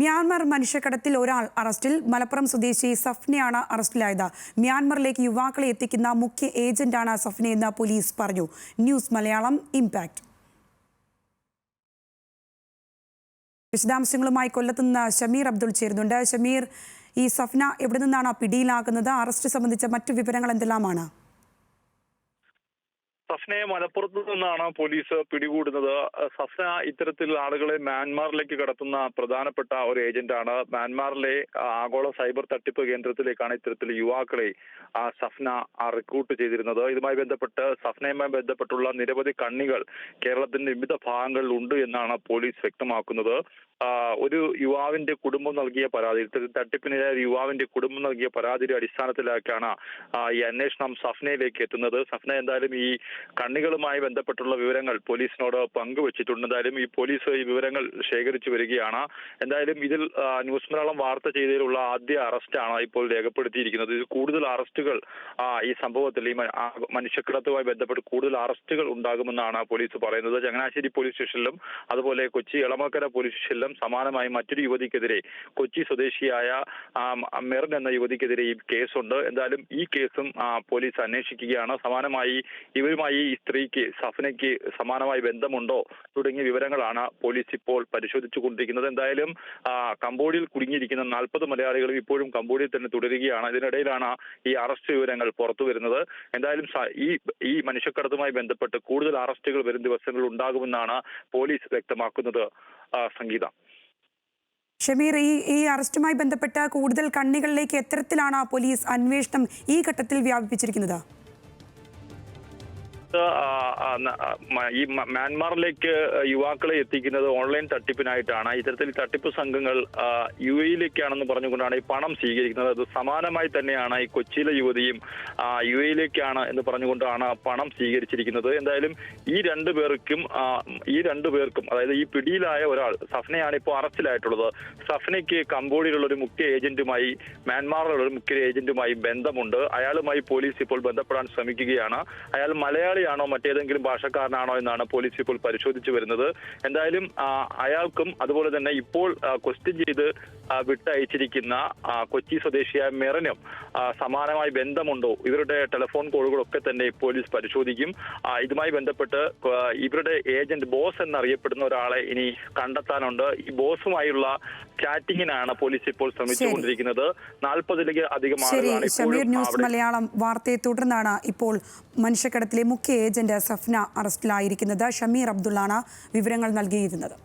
Myanmar മനുഷ്യക്കടത്തിൽ ഒരാൾ അറസ്റ്റിൽ. മലപ്പുറം സ്വദേശി സഫ്നയാണ് അറസ്റ്റിലായത്. മ്യാൻമറിലേക്ക് യുവാക്കളെ എത്തിക്കുന്ന മുഖ്യ ഏജന്റാണ് സഫ്നയെന്ന് പോലീസ് പറഞ്ഞു. News Malayalam impact. വിശദാംശങ്ങളുമായി കൊല്ലത്തുനിന്ന് ഷമീർ അബ്ദുൾ ചേരുന്നുണ്ട്. ഷമീർ, ഈ സഫ്ന എവിടെ നിന്നാണ് പിടിയിലാകുന്നത്? അറസ്റ്റ് സംബന്ധിച്ച മറ്റു വിവരങ്ങൾ എന്തെല്ലാമാണ്? സഫ്നയെ മലപ്പുറത്ത് നിന്നാണ് പോലീസ് പിടികൂടുന്നത്. സഫ്ന ഇത്തരത്തിൽ ആളുകളെ മ്യാൻമാറിലേക്ക് കടത്തുന്ന പ്രധാനപ്പെട്ട ഒരു ഏജന്റാണ്. മ്യാൻമാറിലെ ആഗോള സൈബർ തട്ടിപ്പ് കേന്ദ്രത്തിലേക്കാണ് ഇത്തരത്തിൽ യുവാക്കളെ സഫ്ന റിക്രൂട്ട് ചെയ്തിരുന്നത്. ഇതുമായി ബന്ധപ്പെട്ട് സഫ്നയുമായി ബന്ധപ്പെട്ടുള്ള നിരവധി കണ്ണികൾ കേരളത്തിന്റെ വിവിധ ഭാഗങ്ങളിൽ ഉണ്ട് എന്നാണ് പോലീസ് വ്യക്തമാക്കുന്നത്. ഒരു യുവാവിന്റെ കുടുംബം നൽകിയ പരാതി, ഇത്തരത്തിൽ തട്ടിപ്പിനിടെ യുവാവിന്റെ കുടുംബം നൽകിയ പരാതിയുടെ അടിസ്ഥാനത്തിലാക്കിയാണ് ഈ അന്വേഷണം സഫ്നയിലേക്ക് എത്തുന്നത്. സഫ്ന എന്തായാലും ഈ കണ്ണികളുമായി ബന്ധപ്പെട്ടുള്ള വിവരങ്ങൾ പോലീസിനോട് പങ്കുവച്ചിട്ടുണ്ട്. എന്തായാലും ഈ പോലീസ് ഈ വിവരങ്ങൾ ശേഖരിച്ചു വരികയാണ്. എന്തായാലും ഇതിൽ ന്യൂസ് മലയാളം വാർത്ത ചെയ്തതിലുള്ള ആദ്യ അറസ്റ്റാണ് ഇപ്പോൾ രേഖപ്പെടുത്തിയിരിക്കുന്നത്. ഇത് കൂടുതൽ അറസ്റ്റുകൾ ഈ സംഭവത്തിൽ ഈ മനുഷ്യക്കടത്തുമായി ബന്ധപ്പെട്ട് കൂടുതൽ അറസ്റ്റുകൾ ഉണ്ടാകുമെന്നാണ് പോലീസ് പറയുന്നത്. ചങ്ങനാശ്ശേരി പോലീസ് സ്റ്റേഷനിലും അതുപോലെ കൊച്ചി എളമക്കര പോലീസ് സ്റ്റേഷനിലും സമാനമായി മറ്റൊരു യുവതിക്കെതിരെ, കൊച്ചി സ്വദേശിയായ മെറിൻ എന്ന യുവതിക്കെതിരെ ഈ കേസുണ്ട്. എന്തായാലും ഈ കേസും പോലീസ് അന്വേഷിക്കുകയാണ്. സമാനമായി ഇവരുമായി ഈ സ്ത്രീക്ക്, സഫ്നയ്ക്ക് സമാനമായി ബന്ധമുണ്ടോ തുടങ്ങിയ വിവരങ്ങളാണ് പോലീസ് ഇപ്പോൾ പരിശോധിച്ചു കൊണ്ടിരിക്കുന്നത്. എന്തായാലും കംബോഡിയയിൽ കുടുങ്ങിയിരിക്കുന്ന 40 മലയാളികളും ഇപ്പോഴും കംബോഡിയയിൽ തന്നെ തുടരുകയാണ്. ഇതിനിടയിലാണ് ഈ അറസ്റ്റ് വിവരങ്ങൾ പുറത്തു വരുന്നത്. എന്തായാലും ഈ മനുഷ്യക്കടത്തുമായി ബന്ധപ്പെട്ട് കൂടുതൽ അറസ്റ്റുകൾ വരും ദിവസങ്ങളിൽ ഉണ്ടാകുമെന്നാണ് പോലീസ് വ്യക്തമാക്കുന്നത്. സംഗീത. ഷമീർ, ഈ അറസ്റ്റുമായി ബന്ധപ്പെട്ട കൂടുതൽ കണ്ണികളിലേക്ക് എത്തരത്തിലാണ് പോലീസ് അന്വേഷണം ഈ ഘട്ടത്തിൽ വ്യാപിപ്പിച്ചിരിക്കുന്നത്? ഈ മ്യാൻമാറിലേക്ക് യുവാക്കളെ എത്തിക്കുന്നത് ഓൺലൈൻ തട്ടിപ്പിനായിട്ടാണ്. ഇത്തരത്തിൽ തട്ടിപ്പ് സംഘങ്ങൾ UAE-യിലേക്കാണെന്ന് പറഞ്ഞുകൊണ്ടാണ് ഈ പണം സ്വീകരിക്കുന്നത്. അത് സമാനമായി തന്നെയാണ് ഈ കൊച്ചിയിലെ യുവതിയും UAE-യിലേക്കാണ് എന്ന് പറഞ്ഞുകൊണ്ടാണ് പണം സ്വീകരിച്ചിരിക്കുന്നത്. എന്തായാലും ഈ രണ്ടു പേർക്കും അതായത് ഈ പിടിയിലായ ഒരാൾ സഫ്നയാണ് ഇപ്പോൾ അറസ്റ്റിലായിട്ടുള്ളത്. സഫ്നയ്ക്ക് കംബോഡിയയിലുള്ള ഒരു മുഖ്യ ഏജന്റുമായി, മ്യാൻമാറിലുള്ള ഒരു മുഖ്യ ഏജന്റുമായി ബന്ധമുണ്ട്. അയാളുമായി പോലീസ് ഇപ്പോൾ ബന്ധപ്പെടാൻ ശ്രമിക്കുകയാണ്. അയാൾ മലയാളിയാണോ മറ്റേതെങ്കിലും ഭാഷക്കാരനാണോ എന്നാണ് പോലീസ് ഇപ്പോൾ പരിശോധിച്ചു വരുന്നത്. എന്തായാലും അയാൾക്കും അതുപോലെ തന്നെ ഇപ്പോൾ ക്വസ്റ്റ്യൻ ചെയ്ത് വിട്ടയച്ചിരിക്കുന്ന കൊച്ചി സ്വദേശിയായ മെറിനും സമാനമായി ബന്ധമുണ്ടോ, ഇവരുടെ ടെലിഫോൺ കോളുകളൊക്കെ തന്നെ പോലീസ് പരിശോധിക്കും. ഇതുമായി ബന്ധപ്പെട്ട് ഇവരുടെ ഏജന്റ്, ബോസ് എന്നറിയപ്പെടുന്ന ഒരാളെ ഇനി കണ്ടെത്താനുണ്ട്. ഈ ബോസുമായുള്ള ചാറ്റിങ്ങിനാണ് പോലീസ് ഇപ്പോൾ ശ്രമിച്ചുകൊണ്ടിരിക്കുന്നത്. 40-ൽ-അധികം ആളുകളാണ് ഷമീർ, ന്യൂസ് മലയാളം വാർത്തയെ തുടർന്നാണ് ഇപ്പോൾ മനുഷ്യക്കടത്തിലെ മുഖ്യ ഏജന്റ് സഫ്ന അറസ്റ്റിലായിരിക്കുന്നത്. ഷമീർ അബ്ദുള്ളാണ് വിവരങ്ങൾ നൽകിയിരുന്നത്.